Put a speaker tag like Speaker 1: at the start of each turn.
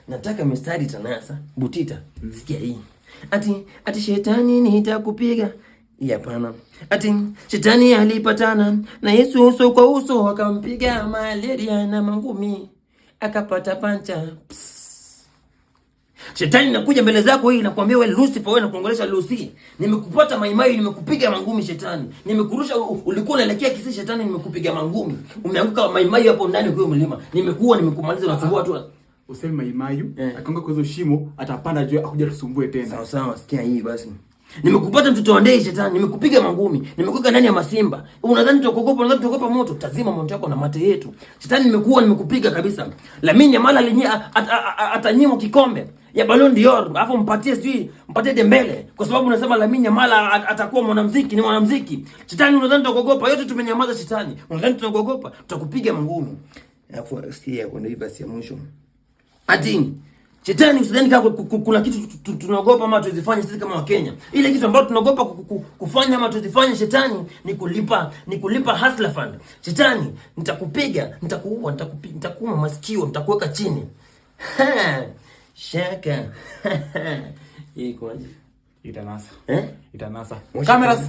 Speaker 1: nataka mistari tanasa. Butita, sikia hii. Ati shetani nitakupiga. Hapana. Ati shetani alipatana na Yesu uso kwa uso, akampiga malaria na mangumi, akapata pancha. Shetani nakuja mbele zako hii nakwambia wewe Lucifer, wewe nakuongelesha Lucy. Nimekupata maimai, nimekupiga mangumi shetani. Nimekurusha, ulikuwa unaelekea Kisii shetani, nimekupiga mangumi. Umeanguka maimai hapo ndani kwa mlima. Nimekumaliza, unasumbua tu.
Speaker 2: Useme maimayu akaanguka kwa hizo shimo, atapanda juu akuja tusumbue tena.
Speaker 1: Sawa sawa, sikia hii basi. Nimekupata mtoto wa ndei shetani, nimekupiga mangumi, nimekuweka ndani ya masimba. Unadhani tutakuogopa? Unadhani tutaogopa moto? Tazima moto wako na mate yetu. Shetani nimekupiga kabisa. Lamine Yamal atanyimwa kikombe ya Ballon d'Or, alafu mpatie Dembele kwa sababu unasema Lamine Yamal atakuwa mwanamuziki, ni mwanamuziki. Shetani unadhani tutakuogopa? Yote tumenyamaza shetani. Unadhani tutakuogopa? Tutakupiga mangumi. Alafu sikia kwa ndio basi ya mwisho. Ati shetani usidhani kama kuna kitu tunaogopa ama tuzifanye sisi kama Wakenya. Ile kitu ambacho tunaogopa kufanya ama tuzifanye shetani ni kulipa hustler fund. Shetani nitakupiga, nitakuua, nitakuuma masikio, nitakuweka chini. Shaka. Hii kwaje?
Speaker 2: Itanasa.
Speaker 1: Eh?
Speaker 2: Itanasa. Cameras.